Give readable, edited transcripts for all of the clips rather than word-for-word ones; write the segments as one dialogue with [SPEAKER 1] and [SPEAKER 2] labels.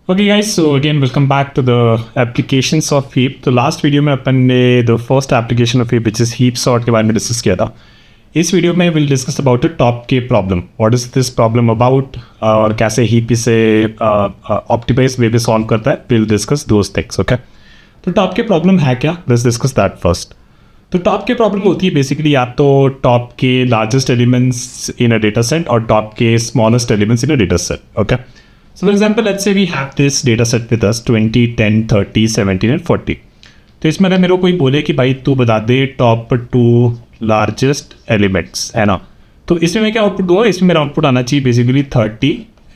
[SPEAKER 1] Okay guys, so again welcome back to the applications of heap. तो last video में अपन ने the first application of heap which is heap sort के बारे में discuss किया था। इस वीडियो में will discuss about the top K problem, what is this problem about और कैसे हीप इसे ऑप्टिमाइज वे पे सॉल्व करता है। Will discuss those things. Okay, तो टॉप के प्रॉब्लम है क्या, लेट्स डिस्कस दैट फर्स्ट। तो टॉप के प्रॉब्लम होती है बेसिकली या तो top K largest elements in a data set और top K smallest elements in a data set. Okay, so for example, let's say we have this data set with us 20, 10, 30, 17 and 40. तो इसमें अगर मेरे को कोई बोले कि भाई तू बता दे टॉप 2 लार्जेस्ट एलिमेंट्स, है ना, तो इसमें मैं क्या आउटपुट दूंगा? इसमें मेरा आउटपुट आना चाहिए basically 30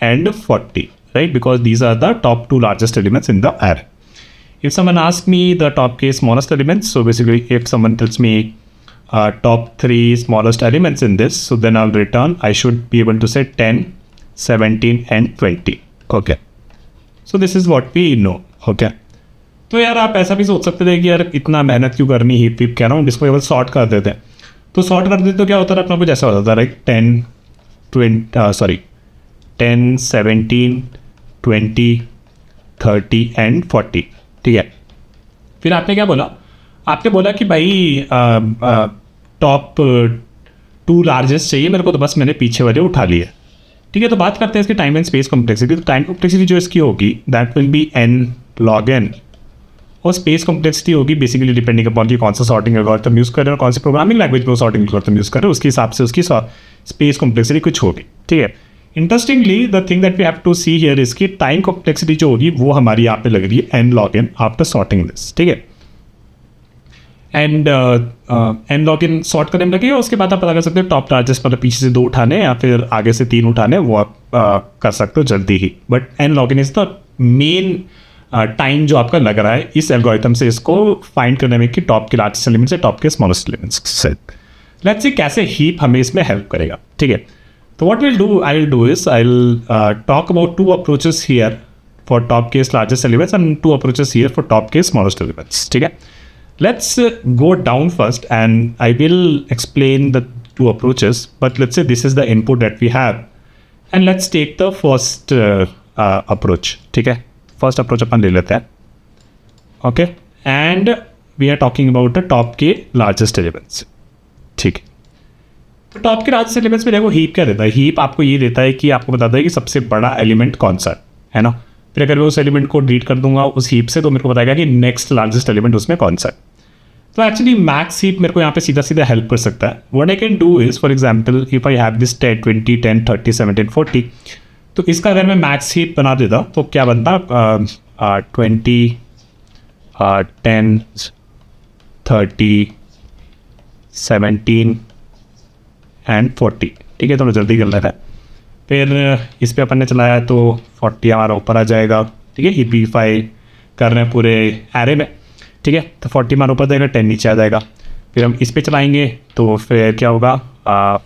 [SPEAKER 1] and 40, right? Because these are the top 2 largest elements in the array. If someone asks me the top k smallest elements, so basically if someone tells me top 3 smallest elements in this, so then I'll return, I should be able to say 10, 17 and 20. Okay, so this is what we know. Okay, तो यार आप ऐसा भी सोच सकते थे कि यार इतना मेहनत क्यों करनी, हीप वीप कह रहा हूँ, इसको केवल सॉर्ट कर देते हैं। तो सॉर्ट कर देते तो क्या होता है, अपना कुछ ऐसा होता था, राइट? 10, 17, 20, 30 एंड 40। ठीक है, फिर आपने क्या बोला? आपने बोला कि भाई टॉप 2 लार्जेस्ट चाहिए मेरे को, तो बस मैंने पीछे वाले उठा लिए। ठीक है, तो बात करते हैं इसकी टाइम एंड स्पेस कॉम्प्लेक्सिटी। तो टाइम कॉम्प्लेक्सिटी जो इसकी होगी that will be n log n, और स्पेस कॉम्प्लेक्सिटी होगी बेसिकली डिपेंडिंग अपॉन कि कौन सा सॉर्टिंग एल्गोरिथम यूज़ कर रहे हैं और कौन सी प्रोग्रामिंग लैंग्वेज में सॉर्टिंग एल्गोरिथम यूज़ कर रहे हैं, उसके हिसाब से उसकी स्पेस कॉम्प्लेक्सिटी कुछ होगी। ठीक है, interestingly the thing that we have to see here इसकी टाइम कॉम्प्लेक्सिटी जो होगी वो हमारी यहाँ पे लग रही है n log n after sorting this. ठीक है, and n log n sort करने में लगेगा, उसके बाद आप पता कर सकते हो टॉप लार्जेस्ट मतलब पीछे से 2 उठाने या फिर आगे से 3 उठाने, वो आप कर सकते हो जल्दी ही। But n log n is the main time जो आपका लग रहा है इस एल्गोरिथम से इसको फाइंड करने में कि टॉप के लार्जेस्ट एलिमेंट से टॉप के स्मॉलेस्ट एलिमेंट्स से। लेट्स सी कैसे हीप हमें इसमें हेल्प करेगा। ठीक है, तो what I will do is I will talk about 2 approaches here for top K largest elements and 2 approaches here for top K smallest elements. ठीक है, let's go down first and I will explain the 2 approaches, but let's say this is the input that we have and let's take the first approach. ठीक है, first approach अपन ले लेते हैं। Okay, and we are talking about the top के largest elements. ठीक है, तो top के largest elements में देखो हीप क्या देता है। हीप आपको ये देता है कि आपको बताता है कि सबसे बड़ा एलिमेंट कौन सा है ना। फिर अगर मैं उस एलिमेंट को रीड कर दूंगा उस हीप से, तो मेरे को बताएगा कि नेक्स्ट लार्जेस्ट एलिमेंट उसमें कौन सा है। तो एक्चुअली मैक्स हीप मेरे को यहाँ पे सीधा सीधा हेल्प कर सकता है। What I can do is, for example if I have this 10, 20, 10, 30, 17, 40, तो इसका अगर मैं मैक्स हीप बना देता तो क्या बनता? 20, 10, 30, 17 एंड 40। ठीक है, थोड़ा जल्दी कर लेता है। फिर इस पर अपन ने चलाया तो 40 हमारा ऊपर आ जाएगा। ठीक है, हीपीफाई कर रहे हैं पूरे एरे में। ठीक है, तो 40 हमारा ऊपर जाएगा, 10 नीचे आ जाएगा। फिर हम इस पे चलाएंगे तो फिर क्या होगा?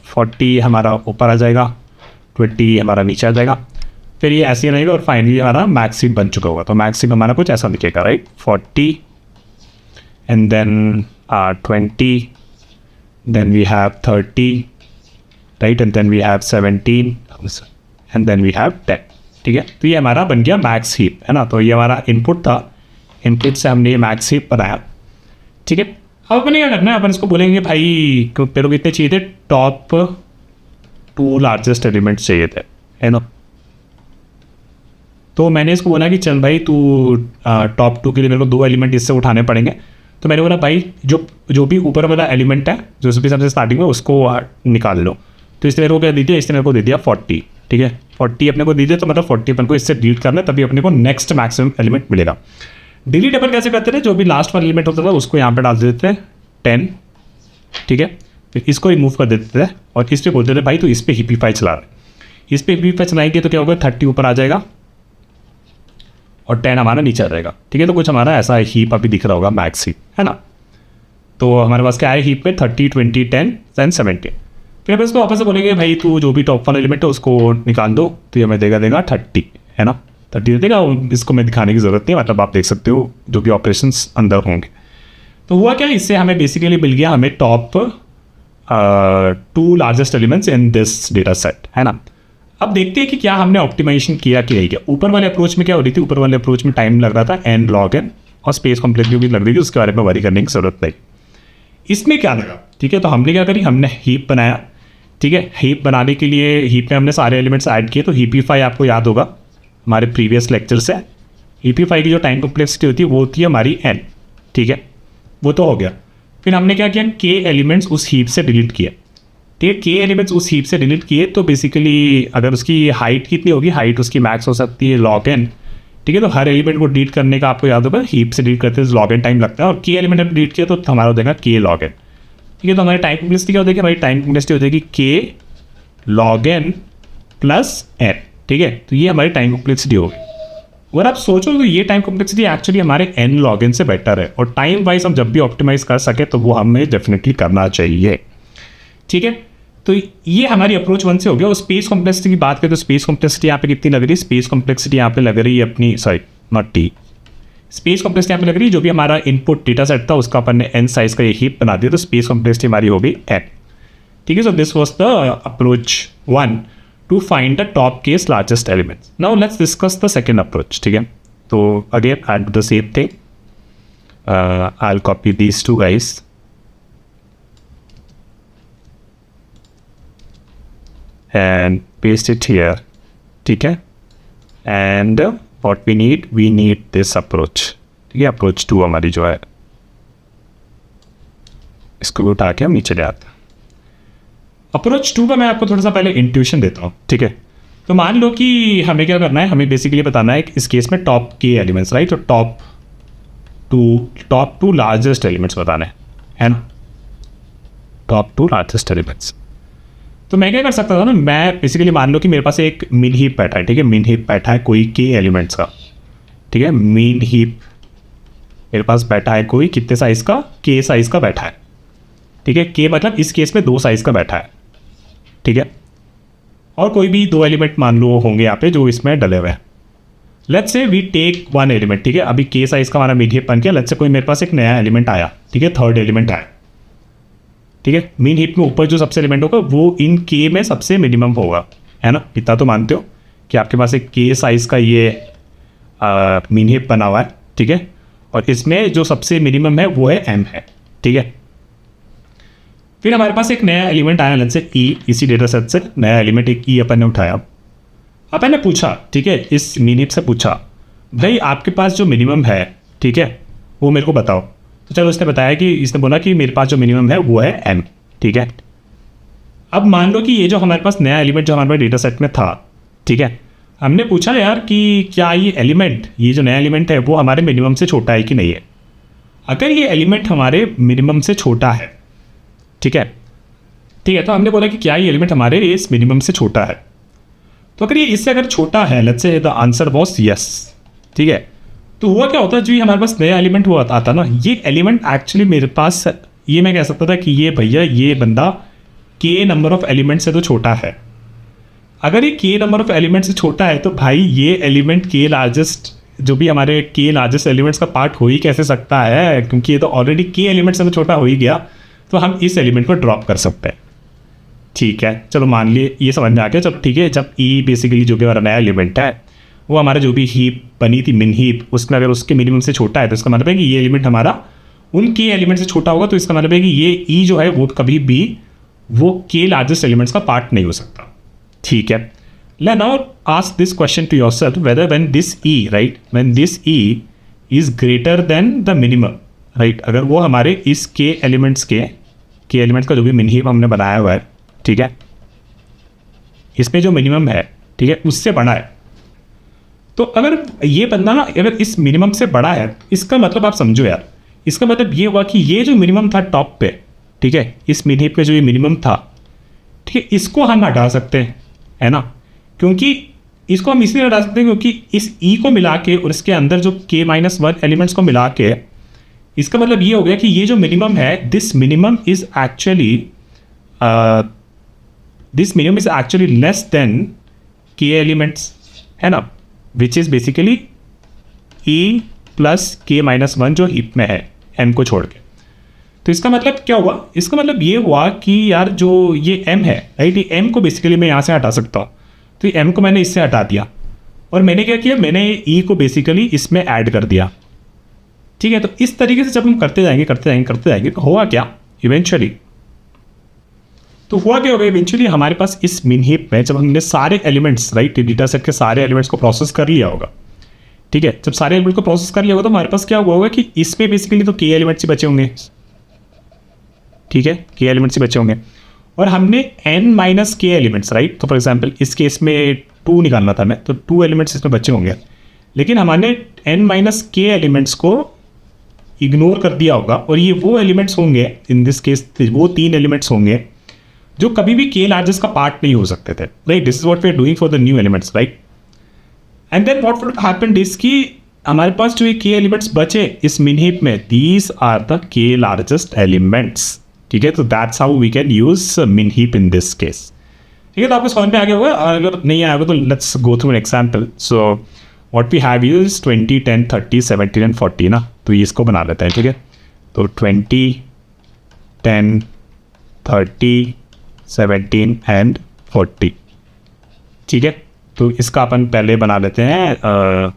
[SPEAKER 1] 40 हमारा ऊपर आ जाएगा, 20 हमारा नीचे आ जाएगा। फिर ये ऐसे ही रहेगा और फाइनली हमारा मैक्स हीप बन चुका होगा। तो मैक्स हीप हमारा कुछ ऐसा दिखेगा, right? 40 and then 20, then we have 30, right, and then we have 17 and then we have 10। ठीक है, तो ये हमारा बन गया मैक्स हीप, है ना। तो ये हमारा इनपुट था, इनपुट से हमने ये मैक्स हीप बनाया। ठीक है, अब अपने क्या करना है, अपन इसको बोलेंगे भाई तेरे को कितने चाहिए थे? टॉप 2 लार्जेस्ट एलिमेंट्स चाहिए थे, है ना। तो मैंने इसको बोला कि चल भाई तू टॉप 2 के लिए मेरे को 2 एलिमेंट इससे उठाने पड़ेंगे। तो मैंने बोला भाई जो भी ऊपर वाला एलिमेंट है जो भी सबसे स्टार्टिंग में उसको निकाल लो। तो इसने मेरे को क्या दे दिया? इसने मेरे को दे दिया 40। ठीक है, 40 अपने को दे दिया, तो मतलब 40 अपन को इससे डिलीट करना है, तभी अपने को नेक्स्ट मैक्सिमम एलिमेंट मिलेगा। डिलीट अपन कैसे करते थे? जो भी लास्ट वाला एलिमेंट होता था उसको यहाँ पे डाल देते थे 10। ठीक है, फिर इसको रिमूव कर देते थे और इस पर बोलते थे भाई तो इस पर हीपीफाई चला रहे। इस पर हीपीफाई चलाएंगे तो क्या होगा? 30 ऊपर आ जाएगा और 10 हमारा नीचे आ जाएगा। ठीक है, तो कुछ हमारा ऐसा हीप अभी दिख रहा होगा, मैक्स हीप, है ना। तो हमारे पास क्या है हीप में? 30, 20, 10 एंड 17। फिर अपन इसको वापस से बोलेंगे भाई तू जो भी टॉप वाला एलिमेंट है उसको निकाल दो, तो ये हमें देगा 30, है ना। 30 देगा, इसको मैं दिखाने की ज़रूरत नहीं, मतलब आप देख सकते हो जो भी ऑपरेशंस अंदर होंगे। तो हुआ क्या, इससे हमें बेसिकली मिल गया हमें top 2 largest elements in this data set, है ना। अब देखते हैं कि क्या हमने ऑप्टिमाइजेशन किया कि नहीं किया। ऊपर वाले अप्रोच में क्या हो रही थी, ऊपर वाले अप्रोच में टाइम लग रहा था n log n और स्पेस कॉम्प्लेक्सिटी भी लग रही थी, उसके बारे में वरी करने की जरूरत नहीं। इसमें क्या लगा, ठीक है, तो हमने क्या करी, हमने हीप बनाया। ठीक है, हीप बनाने के लिए हीप में हमने सारे एलिमेंट्स ऐड किए। तो हीपीफाई आपको याद होगा हमारे प्रीवियस लेक्चर से, हीपीफाई की जो टाइम कॉम्प्लेक्सिटी होती है वो होती है हमारी n। ठीक है, वो तो हो गया। फिर हमने क्या किया, k एलिमेंट्स उस हीप से डिलीट किए। ठीक है, k एलिमेंट्स उस हीप से डिलीट किए तो बेसिकली अगर उसकी हाइट कितनी होगी, हाइट उसकी मैक्स हो सकती है log n। ठीक है, तो हर एलिमेंट को डिलीट करने का आपको याद होगा हीप से डिलीट करते हैं log n टाइम लगता है, और k एलिमेंट हमने डिलीट किया तो हमारा हो जाएगा k log n। ठीक है, तो हमारी टाइम कॉम्प्लेक्सिटी क्या हो जाएगी, हमारी टाइम कॉम्प्लेक्सिटी हो जाएगी k log n plus n। ठीक है, तो ये हमारी टाइम कॉम्प्लेक्सिटी होगी। अगर आप सोचो तो ये टाइम कॉम्प्लेक्सिटी एक्चुअली हमारे n log n से बेटर है, और टाइम वाइज हम जब भी ऑप्टिमाइज कर सके तो वो हमें डेफिनेटली करना चाहिए। ठीक है, तो ये हमारी अप्रोच 1 से हो गया। और स्पेस कॉम्प्लेक्सिटी की बात करें तो स्पेस कॉम्प्लेक्सिटी यहाँ पे कितनी लग रही है, स्पेस कॉम्प्लेक्सिटी यहाँ पे लग रही है अपनी, sorry not T, space complexity यहाँ पे लग रही है, जो भी हमारा इनपुट डेटा सेट था उसका अपन ने n साइज का ये हीप बना दिया, तो स्पेस कॉम्प्लेक्सिटी हमारी होगी n। ठीक है, so this was the approach 1 to find the top case largest elements. Now let's discuss the second approach. ठीक है, तो again I do the same thing, I will copy these two guys and paste it here। ठीक है, and what we need this approach। ठीक है, approach 2 हमारी जो है, इसको भी उठा के हम नीचे ले आते हैं। अप्रोच 2 का मैं आपको थोड़ा सा पहले इंट्यूशन देता हूँ। ठीक है, तो मान लो कि हमें क्या करना है, हमें बेसिकली बताना है कि इस केस में टॉप के एलिमेंट्स, राइट, तो टॉप टू लार्जेस्ट एलिमेंट्स बताना है ना, टॉप टू लार्जेस्ट एलिमेंट्स। तो मैं क्या कर सकता था ना, मैं बेसिकली मान लो कि मेरे पास एक मिन हीप बैठा है। ठीक है, मिन हीप बैठा है कोई के एलिमेंट्स का। ठीक है, मिन हीप मेरे पास बैठा है कोई कितने साइज का, के साइज का बैठा है। ठीक है, के मतलब इस केस में 2 साइज का बैठा है। ठीक है, और कोई भी 2 एलिमेंट मान लो होंगे यहाँ पे जो इसमें डले हुए हैं। Let's say we take 1 element. ठीक है, अभी के साइज का हमारा मिन हीप बन गया। लेट्स से कोई मेरे पास एक नया एलिमेंट आया। ठीक है, 3rd एलिमेंट आया। ठीक है, मीन हीप में ऊपर जो सबसे एलिमेंट होगा वो इन के में सबसे मिनिमम होगा, है ना, इतना तो मानते हो कि आपके पास एक के साइज़ का ये मीन हीप बना हुआ है। ठीक है, और इसमें जो सबसे मिनिमम है वो है m है। ठीक है, फिर हमारे पास एक नया एलिमेंट आया, लेट्स से e, इसी डेटा सेट से नया एलिमेंट एक e अपन ने उठाया। अपन ने पूछा, ठीक है, इस मीन हीप से पूछा भाई आपके पास जो मिनिमम है, ठीक है, वो मेरे को बताओ। तो चलो उसने बताया कि इसने बोला कि मेरे पास जो मिनिमम है वो है m। ठीक है, अब मान लो कि ये जो हमारे पास नया एलिमेंट जो हमारे पास डेटा सेट में था, ठीक है, हमने पूछा यार कि क्या ये एलिमेंट, ये जो नया एलिमेंट है वो हमारे मिनिमम से छोटा है कि नहीं है। अगर ये एलिमेंट हमारे मिनिमम से छोटा है, ठीक है, तो हमने बोला कि क्या ये एलिमेंट हमारे इस मिनिमम से छोटा है। तो अगर ये इससे अगर छोटा है, let's say the answer was yes. ठीक है, तो हुआ क्या होता है, जो ये हमारे पास नया एलिमेंट हुआ आता ना, ये एलिमेंट एक्चुअली मेरे पास, ये मैं कह सकता था कि ये भैया ये बंदा के नंबर ऑफ एलिमेंट से तो छोटा है। अगर ये के नंबर ऑफ एलिमेंट से छोटा है तो भाई ये एलिमेंट के लार्जेस्ट, जो भी हमारे के लार्जेस्ट एलिमेंट्स का पार्ट हो ही कैसे सकता है, क्योंकि ये तो ऑलरेडी के एलिमेंट से तो छोटा हो ही गया, तो हम इस एलिमेंट को ड्रॉप कर सकते हैं। ठीक है, चलो मान लिए ये समझ में आ गया। चलो ठीक है, जब ई बेसिकली जो भी हमारा नया एलिमेंट है वो हमारा जो भी हीप बनी थी मिन हीप, उसमें अगर उसके मिनिमम से छोटा है तो इसका मतलब है कि ये एलिमेंट हमारा उन के एलिमेंट से छोटा होगा, तो इसका मतलब है कि ये ई जो है वो कभी भी वो के लार्जेस्ट एलिमेंट्स का पार्ट नहीं हो सकता। ठीक है, let now ask this question to yourself whether when this e, right, when this e is greater than the minimum, right, अगर वो हमारे इस के एलिमेंट्स का जो भी मिन हीप हमने बनाया हुआ है, ठीक है, इसमें जो मिनिमम है, ठीक है, उससे बड़ा है, तो अगर ये बंदा ना अगर इस मिनिमम से बड़ा है, इसका मतलब आप समझो यार, इसका मतलब ये हुआ कि ये जो मिनिमम था टॉप पे, ठीक है, इस मिन हीप पे जो ये मिनिमम था, ठीक है, इसको हम हटा सकते हैं, है ना, क्योंकि इसको हम इसलिए हटा सकते हैं क्योंकि इस ई को मिला के और इसके अंदर जो k-1 एलिमेंट्स को मिला के, इसका मतलब ये हो गया कि ये जो मिनिमम है, this minimum is actually less than k elements, है ना, which is basically e plus k-1 जो हीप में है m को छोड़ के। तो इसका मतलब क्या हुआ, इसका मतलब ये हुआ कि यार जो ये m है, राइट, ये m को बेसिकली मैं यहाँ से हटा सकता हूँ। तो m को मैंने इससे हटा दिया और मैंने क्या किया, मैंने e को बेसिकली इसमें ऐड कर दिया। ठीक है, तो इस तरीके से जब हम करते जाएंगे तो होगा क्या इवेंचुअली, तो हुआ क्या होगा इवेंचुअली हमारे पास इस मिन हीप में जब हमने सारे एलिमेंट्स राइट डेटा सेट के सारे एलिमेंट्स को प्रोसेस कर लिया होगा। ठीक है, जब सारे एलिमेंट को प्रोसेस कर लिया होगा तो हमारे पास क्या हुआ होगा कि इसमें बेसिकली तो के एलिमेंट्स ही बचे होंगे। ठीक है, के एलिमेंट्स ही बचे होंगे और हमने n माइनस के एलिमेंट्स राइट, तो फॉर एग्जांपल इस केस में 2 निकालना था मैं, तो 2 एलिमेंट्स इसमें बचे होंगे, लेकिन हमने n माइनस के एलिमेंट्स को इग्नोर कर दिया होगा और ये वो एलिमेंट्स होंगे इन दिस केस, वो 3 एलिमेंट्स होंगे जो कभी भी के लार्जेस्ट का पार्ट नहीं हो सकते थे। Right, this is what we are doing for the new elements right. And then what would happen is कि हमारे पास जो ये के एलिमेंट्स बचे इस मिन हीप में, these are the k largest elements. ठीक है, तो that's how we can use min heap in this case. ठीक है, तो आपको समझ में आ गया होगा, अगर नहीं आया होगा तो let's go through an example. So what we have use 20, 10, 30, 17 and 40 ना, तो ये इसको बना लेते हैं। ठीक है, तो 20, 10, 30, 17 एंड 40। ठीक है, तो इसका अपन पहले बना लेते हैं।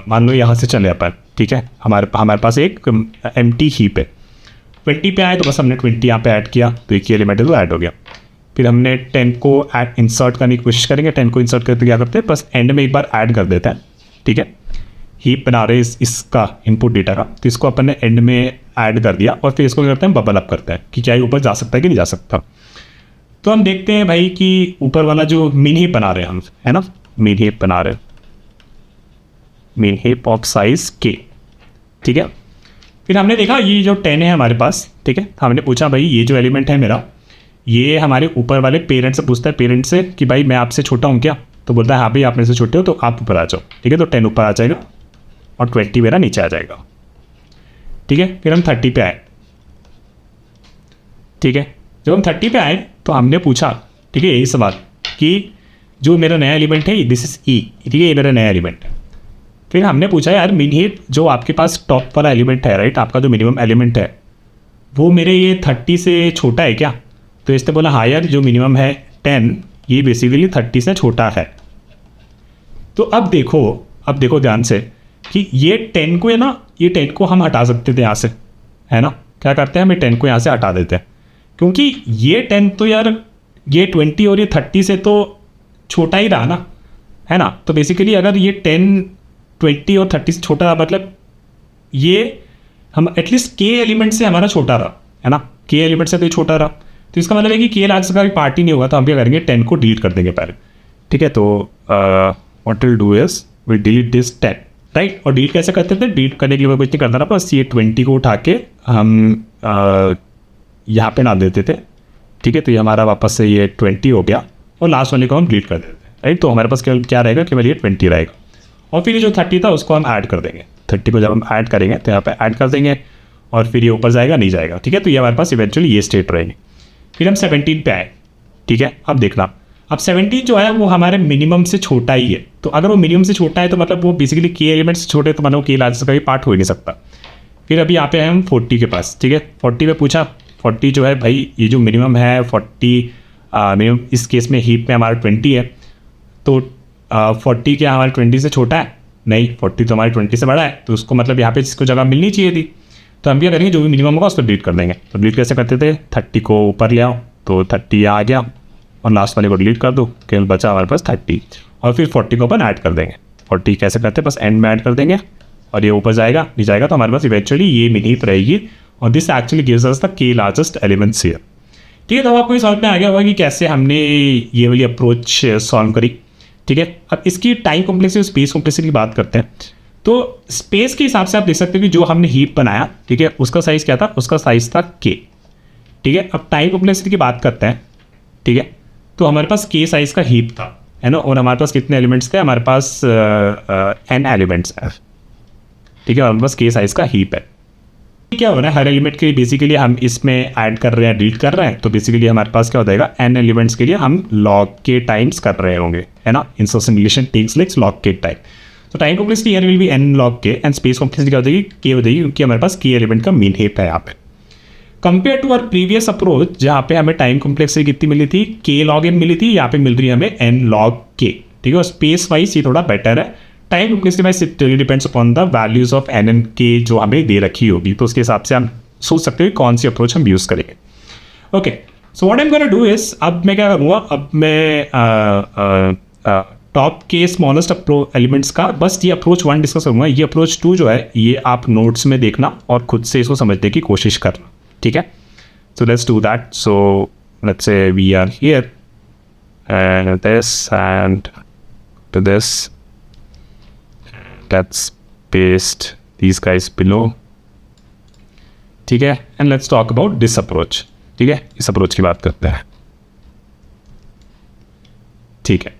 [SPEAKER 1] मान लो यहाँ से चले अपन। ठीक है, हमारे पास एक एम्प्टी हीप है, 20 पे आए तो बस हमने 20 यहाँ पे ऐड किया तो एक ही एलिमेंट है तो ऐड हो गया। फिर हमने 10 को इंसर्ट करने की कोशिश करेंगे, 10 को इंसर्ट करके क्या करते हैं बस एंड में एक बार ऐड कर देते हैं। ठीक है, हीप बना रहे इसका इनपुट डेटा का, तो इसको अपन ने एंड में ऐड कर दिया और फिर इसको क्या करते हैं बबल अप करते हैं कि क्या ये ऊपर जा सकता है कि नहीं जा सकता। तो हम देखते हैं भाई कि ऊपर वाला जो मिन हीप बना रहे हैं हम, है ना, मिन हीप बना रहे हैं, मिन हीप ऑफ साइज के। ठीक है, फिर हमने देखा ये जो 10 है हमारे पास। ठीक है, हमने पूछा भाई ये जो एलिमेंट है मेरा, ये हमारे ऊपर वाले पेरेंट से पूछता है, पेरेंट से कि भाई मैं आपसे छोटा हूँ क्या, तो बोलता है हाँ भाई आप मेरे से छोटे हो तो आप ऊपर आ जाओ। ठीक है, तो 10 ऊपर आ जाएगा और 20 मेरा नीचे आ जाएगा। ठीक है, फिर हम 30 पे आए। ठीक है, जब हम 30 पे आए तो हमने पूछा, ठीक है, यही सवाल कि जो मेरा नया एलिमेंट है दिस इज ई। ठीक है, ये मेरा नया एलिमेंट है। फिर हमने पूछा यार मिन हीप जो आपके पास टॉप वाला एलिमेंट है राइट, आपका जो मिनिमम एलिमेंट है वो मेरे ये 30 से छोटा है क्या, तो इसने बोला हाँ यार जो मिनिमम है 10 ये बेसिकली 30 से छोटा है। तो अब देखो ध्यान से कि ये 10 को है ना, ये 10 को हम हटा सकते थे यहाँ से, है ना, क्या करते हैं हमें 10 को यहाँ से हटा देते हैं क्योंकि ये 10 तो यार ये 20 और ये 30 से तो छोटा ही रहा ना, है ना। तो बेसिकली अगर ये 10, 20 और 30 से छोटा रहा मतलब ये हम एटलीस्ट के एलिमेंट से हमारा छोटा रहा, है ना, के एलिमेंट से तो छोटा रहा, तो इसका मतलब है कि के लार्ज का भी पार्ट ही नहीं होगा। तो हम क्या करेंगे 10 को डिलीट कर देंगे पहले। ठीक है, तो what will do is we delete this 10 right. और डिलीट कैसे करते थे, डिलीट करने के लिए कुछ नहीं करना था, बस ये 20 को उठा के हम यहाँ पे डाल देते थे। ठीक है, तो ये हमारा वापस से ये 20 हो गया और लास्ट वाले को हम डिलीट कर देते थे राइट। तो हमारे पास क्या रहेगा, केवल ये 20 रहेगा और फिर ये जो 30 था उसको हम ऐड कर देंगे। 30 को जब हम ऐड करेंगे तो यहाँ पे ऐड कर देंगे और फिर ये ऊपर जाएगा नहीं जाएगा। ठीक है, तो ये हमारे पास इवेंचुअली ये स्टेट रहेगी। फिर हम 17 पे आए। ठीक है, अब देखना, अब 17 जो है वो हमारे मिनिमम से छोटा ही है। तो अगर वो मिनिमम से छोटा है तो मतलब वो बेसिकली के एलिमेंट से छोटे, तो मतलब के लार्ज का भी पार्ट हो ही नहीं सकता। फिर अभी यहाँ पे हैं हम 40 के पास। ठीक है, 40 पे पूछा, 40 जो है भाई ये जो मिनिमम है 40 मिनिमम इस केस में हीप में हमारा 20 है, तो 40 क्या हमारे 20 से छोटा है, नहीं 40 तो हमारे 20 से बड़ा है, तो उसको मतलब यहाँ पे इसको जगह मिलनी चाहिए थी। तो हम क्या करेंगे जो भी मिनिमम होगा उसको डिलीट कर देंगे। तो डिलीट कैसे करते थे, 30 को ऊपर ले आओ तो 30 आ गया और लास्ट वाले को डिलीट कर दो, केवल बचा हमारे पास 30 और फिर 40 को अपन ऐड कर देंगे। 40 कैसे करते हैं, बस एंड में ऐड कर देंगे और ये ऊपर जाएगा नहीं जाएगा, तो हमारे पास इवेंचुअली ये मिन हीप रहेगी और this actually gives us the k largest elements here. ठीक है, तो आपको ये समझ में आ गया होगा कि कैसे हमने ये वाली अप्रोच सॉल्व करी। ठीक है, अब इसकी टाइम कॉम्प्लेक्सिटी और स्पेस कॉम्प्लेक्सिटी की बात करते हैं। तो स्पेस के हिसाब से आप देख सकते हो कि जो हमने हीप बनाया, ठीक है, उसका साइज क्या था, उसका साइज था के। ठीक है, अब टाइम कॉम्प्लेक्सिटी की बात करते हैं। ठीक है, तो हमारे पास के साइज का हीप था, है ना, और हमारे पास कितने एलिमेंट्स थे, हमारे पास n एलिमेंट्स है। ठीक है, हमारे पास के साइज का हीप है। क्या हो रहा है, हर एलिमेंट के लिए बेसिकली हम इसमें ऐड कर रहे हैं, डिलीट कर रहे हैं, तो बेसिकली हमारे पास क्या हो जाएगा, n एलिमेंट्स के लिए हम log के टाइम्स कर रहे होंगे, है ना, insertion relation takes like log के टाइम। तो time complexity here will be n log k and space complexity क्या हो जाएगी, k हो जाएगी, क्योंकि हमारे पास के एलिमेंट का मीन हीप है यहाँ पे। Compare to our previous approach जहाँ पे हमें टाइम कॉम्प्लेक्सिटी कितनी मिली थी, k log n मिली थी, यहाँ पे मिल रही है हमें n log k, ठीक है। और स्पेस वाइज ये थोड़ा बेटर है। Time complexity wise it depends upon the values of n and k जो हमें दे रखी होगी, तो उसके हिसाब से हम सोच सकते हो कौन सी अप्रोच हम यूज़ करेंगे। Okay, so what I am gonna do is, अब मैं क्या करूँगा, अब मैं टॉप के स्मॉलेस्ट एलिमेंट्स का बस ये अप्रोच 1 डिस्कस करूँगा। ये अप्रोच 2 जो है ये आप नोट्स में देखना और खुद से इसको समझने की कोशिश करना, ठीक है। So let's do that. So let's say we are here and this and to this, let's paste these guys below, ठीक है। and let's talk about this approach, ठीक है, इस अप्रोच की बात करते हैं, ठीक है,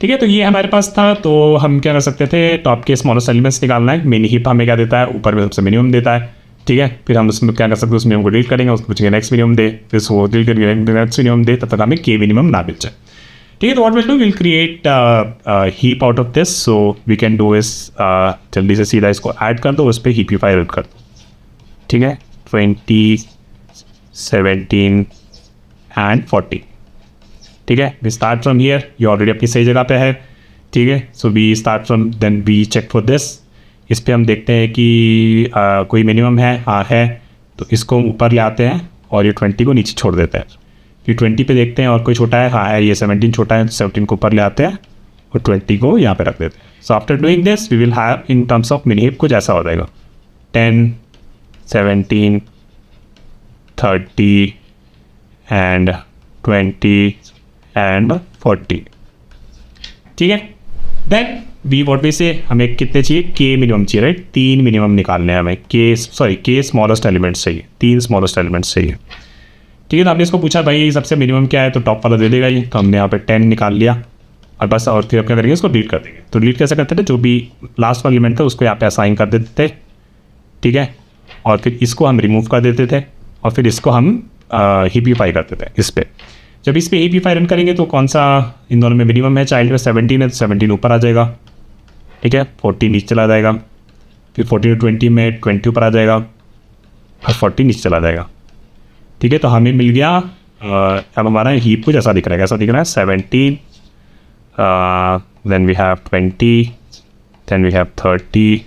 [SPEAKER 1] ठीक है। तो ये हमारे पास था, तो हम क्या कर सकते थे, टॉप के स्मॉलेस्ट एलिमेंट्स निकालना है। मिनी हीप हमें क्या देता है, ऊपर में सबसे मिनिमम देता है, ठीक है। फिर हम उसमें क्या कर सकते हैं, उस मिनिमम को डिलीट करेंगे, उसको पूछेंगे नेक्स्ट मिनिमम दे, फिर उसको डिलीट करेंगे नेक्स्ट मिनिमम दे, तब तक हमें के मिनिमम ना मिल जाए, ठीक है। तो what will do, will create heap out of this. So we can do this, जल्दी से सीधा इसको ऐड कर दो, उस पर हीपिफाई कर दो, ठीक है। 20, 17 एंड 40, ठीक है। वी स्टार्ट फ्रॉम हियर, ये ऑलरेडी अपनी सही जगह पे है, ठीक है। So we start from, then we check for this. इस पर हम देखते हैं कि कोई मिनिमम है, हाँ है, तो इसको ऊपर ले आते हैं और ये 20 को नीचे छोड़ देते हैं। फिर 20 पे देखते हैं और कोई छोटा है, हाँ है, ये 17 छोटा है, 17 को ऊपर ले आते हैं और 20 को यहाँ पे रख देते हैं। So after doing this we will have in terms of mini heap कुछ ऐसा हो जाएगा, 10, 17, 30 एंड 20 एंड 40, ठीक है। देन वी वॉट वी से, हमें कितने चाहिए, के मिनिमम चाहिए, राइट। 3 मिनिमम निकालने हैं हमें, के स्मॉलेस्ट एलिमेंट्स चाहिए, 3 स्मॉलेस्ट एलिमेंट्स चाहिए, ठीक है। तो आपने इसको पूछा भाई सबसे मिनिमम क्या है, तो टॉप वाला दे देगा ये, तो हमने यहाँ पे 10 निकाल लिया और बस। और फिर क्या करेंगे, इसको डिलीट कर देंगे। तो डिलीट कैसे करते थे, जो भी लास्ट वाला एलिमेंट था उसको यहाँ पे असाइन कर देते थे, ठीक है। और फिर इसको हम रिमूव कर देते थे और फिर इसको हम हीपिफाई करते थे इस पर। जब इस पर हीपिफाई रन करेंगे तो कौन सा इन दोनों में मिनिमम है, चाइल्ड में 17 है, तो 17 ऊपर आ जाएगा, ठीक है। 40 नीचे चला जाएगा, फिर 40 to 20 में 20 ऊपर आ जाएगा और 40 नीचे चला जाएगा, ठीक है। तो हमें मिल गया, अब हमारा हीप कुछ ऐसा दिख रहा है, कैसा दिख रहा है, 17, then we have 20, then we have 30,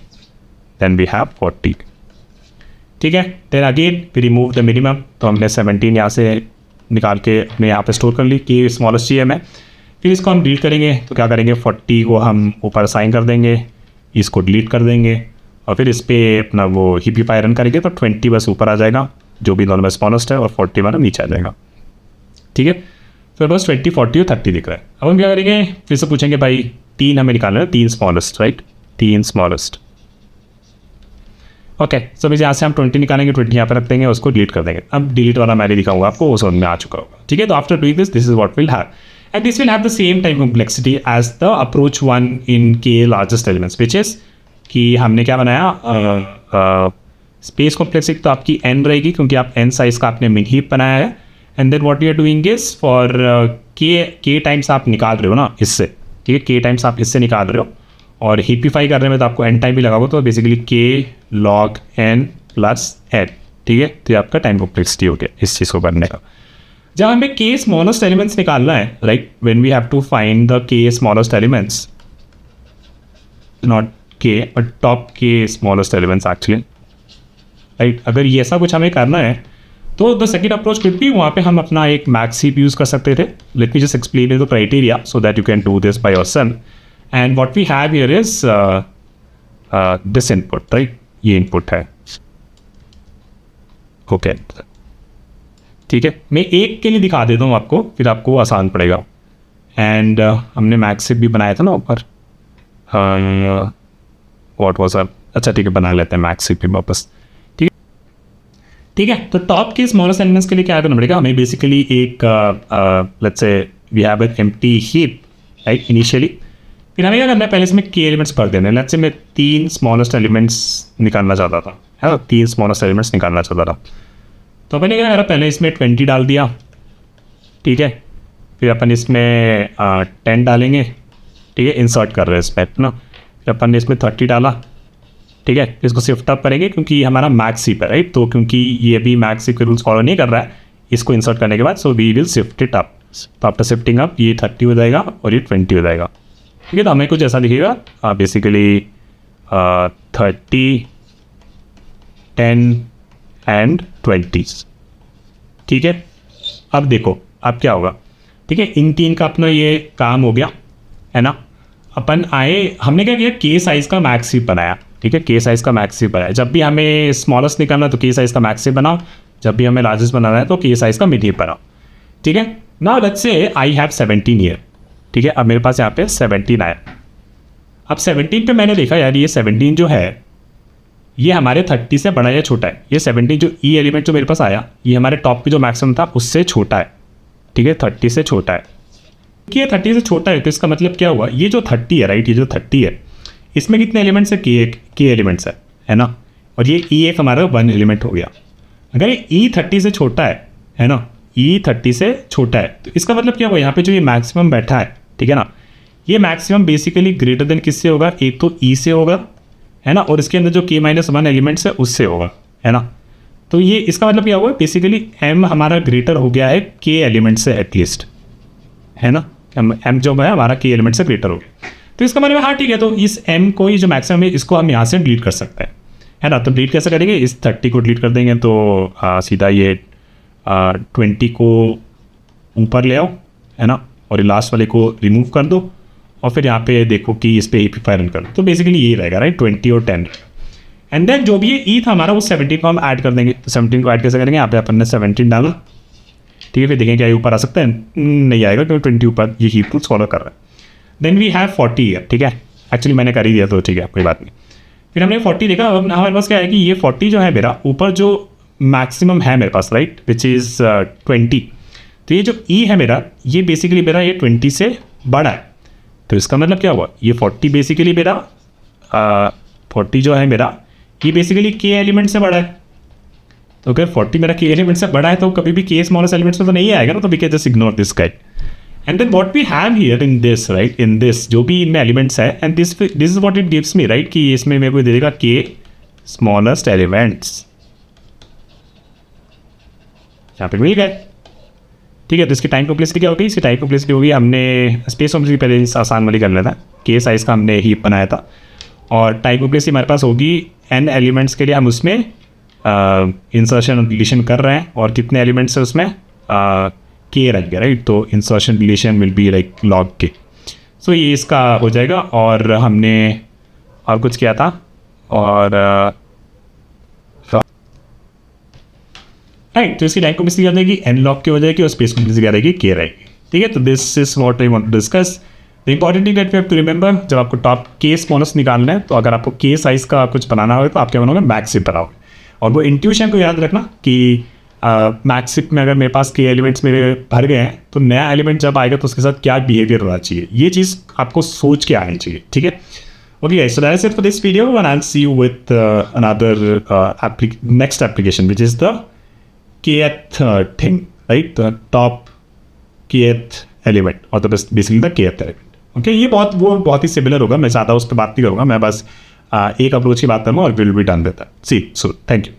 [SPEAKER 1] then we have 40, ठीक है। Then again we remove the minimum, तो हमने 17 यहाँ से निकाल के अपने यहाँ पे स्टोर कर ली कि स्मॉलेस्ट चाहिए हमें। फिर इसको हम डिलीट करेंगे, तो क्या करेंगे, 40 को हम ऊपर असाइन कर देंगे, इसको डिलीट कर देंगे और फिर इस पर अपना वो हीपिफाई रन करेंगे, तो 20 बस ऊपर आ जाएगा जो भी दोनों में स्मॉलेस्ट है और 40 वाला नीचे आ जाएगा, ठीक है। फिर बस 20, 40 और 30 दिख रहा है। अब हम क्या करेंगे, फिर से पूछेंगे भाई 3 हमें निकालना है, 3 स्मॉलेस्ट, राइट, 3 स्मॉलेस्ट, ओके। सो यहाँ से हम 20 निकालेंगे, 20 यहाँ पर रख देंगे, उसको डिलीट कर देंगे। अब डिलीट वाला मैं दिखाऊंगा आपको, वो समझ में आ चुका होगा, ठीक है। तो after doing this is what will have, and this will have the same time complexity as the approach 1 in k largest elements, which is कि हमने क्या बनाया, स्पेस कॉम्प्लेक्सिटी तो आपकी n रहेगी क्योंकि आप n साइज का आपने मिन हीप बनाया है। And then what you are doing is for k times आप निकाल रहे हो ना इससे, ठीक है, के टाइम्स आप इससे निकाल रहे हो और हीपिफाई कर रहे में तो आपको n टाइम भी लगाओगे, तो basically k log n plus n, ठीक है। तो ये आपका टाइम कॉम्प्लेक्सिटी हो गया इस चीज़ को करने का। जब हमें k स्मॉलेस्ट एलिमेंट्स निकालना है, right, when we have to find the k smallest elements, not k but top k smallest elements actually, right. अगर ये ऐसा कुछ हमें करना है तो the second approach could be, वहाँ पे हम अपना एक मैक्स हीप यूज़ कर सकते थे। Let me just explain the criteria so that you can do this by yourself. And what we have here is this input, right, ये input है, ओके, ठीक है। मैं एक के लिए दिखा देता हूँ आपको, फिर आपको आसान पड़ेगा। एंड हमने मैक्स हीप भी बनाया था ना ऊपर, व्हाट वाज, अच्छा ठीक है, बना लेते हैं मैक्स हीप भी वापस, ठीक है। तो टॉप के स्मॉलेस्ट एलिमेंट्स के लिए क्या करना पड़ेगा हमें, बेसिकली एक let's say we have an empty heap, right, initially. फिर हमें क्या करना है, पहले इसमें के एलिमेंट्स भर देने हैं। लेट्स से मैं 3 स्मॉलेस्ट एलिमेंट्स निकालना चाहता था, है ना, 3 स्मॉलेस्ट एलिमेंट्स निकालना चाहता था, तो मैंने क्या करा, पहले इसमें 20 डाल दिया, ठीक है। फिर अपन इसमें 10 डालेंगे, ठीक है, इंसर्ट कर रहे हैं इसमें ना। फिर अपन ने इसमें 30 डाला, ठीक है, इसको शिफ्ट अप करेंगे क्योंकि हमारा मैक्स हीप है, राइट। तो क्योंकि ये भी मैक्स हीप के रूल्स फॉलो नहीं कर रहा है इसको इंसर्ट करने के बाद, so we will shift it up. तो आफ्टर शिफ्टिंग अप ये 30 हो जाएगा और ये 20 हो जाएगा, ठीक है। तो हमें कुछ ऐसा दिखेगा बेसिकली 30, 10 एंड 20, ठीक है। अब देखो अब क्या होगा, ठीक है। इन तीन का अपना ये काम हो गया है ना। अपन आए, हमने क्या किया, के साइज़ का मैक्स हीप बनाया, ठीक है। के साइज़ का मैक्स हीप बनाया। जब भी हमें स्मॉलेस्ट निकालना है तो के साइज़ का मैक्स हीप बनाओ, जब भी हमें लार्जेस्ट बनाना है तो के साइज़ का मिड हीप बनाओ, ठीक है। Now let's say I have 17 year, ठीक है। अब मेरे पास यहाँ पे 17 आया। अब 17 पे मैंने देखा यार ये 17 जो है ये हमारे 30 से बड़ा या छोटा है। ये 17 जो ई एलिमेंट जो मेरे पास आया ये हमारे टॉप पे जो मैक्सिमम था उससे छोटा है, ठीक है। 30 से छोटा है, कि ये 30 से छोटा है तो इसका मतलब क्या हुआ, ये जो 30 है, राइट, ये जो 30 है इसमें कितने एलिमेंट्स है, के एलिमेंट्स है ना। और ये ई एक हमारा 1 एलिमेंट हो गया। अगर ये ई 30 से छोटा है ना, ई 30 से छोटा है तो इसका मतलब क्या हुआ, यहाँ पे जो ये मैक्सिमम बैठा है, ठीक है ना, ये मैक्सिमम बेसिकली ग्रेटर देन किससे होगा, एक तो ई से होगा, है ना, और इसके अंदर जो k-1 एलिमेंट्स है उससे होगा, है ना। तो ये इसका मतलब क्या हुआ, बेसिकली m हमारा ग्रेटर हो गया है k एलिमेंट से एटलीस्ट, है ना। m जो है हमारा k एलिमेंट से ग्रेटर हो गया। तो इसका मतलब हाँ ठीक है, तो इस m को ही जो मैक्सिमम है इसको हम यहाँ से डिलीट कर सकते हैं, है ना। तो डिलीट कैसे करेंगे, इस 30 को डिलीट कर देंगे तो सीधा ये 20 को ऊपर ले आओ, है ना, और लास्ट वाले को रिमूव कर दो और फिर यहाँ पे देखो कि इस पे API रन करो। तो बेसिकली यही रहेगा, राइट, 20 और 10। एंड देन जो भी ये ई था हमारा वो 17 को हम ऐड कर देंगे। तो 17 को ऐड कैसे करेंगे, यहाँ पे अपन ने 17 डाला, ठीक है। फिर देखें क्या ये ऊपर आ सकता है, नहीं आएगा क्योंकि 20 ऊपर ये हीप रूल्स फॉलो कर रहा है। देन वी हैव 40 ईयर, ठीक है। एक्चुअली मैंने कर ही दिया तो ठीक है, कोई बात नहीं। फिर हमने 40 देखा। अब हमारे पास क्या है कि ये 40 जो है मेरा ऊपर जो मैक्सिमम है मेरे पास, राइट, विच इज़ 20। तो ये जो ई है मेरा ये बेसिकली मेरा ये 20 से बड़ा है। तो इसका मतलब क्या हुआ, ये 40 बेसिकली मेरा 40 जो है मेरा ये बेसिकली के एलिमेंट से बड़ा है। तो अगर 40 मेरा के एलिमेंट से बड़ा है तो कभी भी के स्मॉलेस्ट एलिमेंट्स में तो नहीं आएगा ना, तो we can just ignore this guide. And then what we have here in this, right, in this जो भी इनमें एलिमेंट्स है, and this is what it gives me, right, कि इसमें मेरे को दे देगा के स्मॉलेस्ट एलिमेंट्स, यहाँ पे मिल गए, ठीक है। तो इसकी टाइम कॉम्प्लेक्सिटी क्या होगी, इसकी टाइम कॉम्प्लेक्सिटी होगी, हमने स्पेस कॉम्प्लेक्सिटी पहले आसान वाली कर लेना, के साइज़ का हमने हीप बनाया था, और टाइम कॉम्प्लेक्सिटी हमारे पास होगी n एलिमेंट्स के लिए हम उसमें इंसर्शन और डिलीशन कर रहे हैं, और कितने एलिमेंट्स है उसमें के रहेंगे, राइट। तो insertion deletion will be like log के। सो ये इसका हो जाएगा। और हमने और कुछ किया था, और राइट, तो इसकी टाइम कॉम्प्लेक्सिटी क्या रहेगी, n लॉग की हो जाएगी, और स्पेस कॉम्प्लेक्सिटी क्या रहेगी, के रहेगी, ठीक है। तो this is what I want to discuss. The important thing that we have to remember, जब आपको टॉप के स्मॉलेस्ट निकालना है तो अगर आपको के साइज का कुछ बनाना हो तो आप क्या बनाओगे, मैक्स हीप बनाओगे। और वो इंट्यूशन को याद रखना कि मैक्स हीप में अगर मेरे पास के एलिमेंट्स मेरे भर गए हैं तो नया एलिमेंट जब आएगा तो उसके साथ क्या बिहेवियर होना चाहिए, ये चीज़ आपको सोच के आनी चाहिए, ठीक है। Okay, so that's it for this video, and I'll see you with another next application, which is the kth thing, right? The top kth element, or the basically the kth element. Okay, ये बहुत ही similar होगा। मैं ज़्यादा उस पर बात नहीं करूँगा, मैं बस एक अप्रोच की बात करूँगा और will be done with that. See so thank you.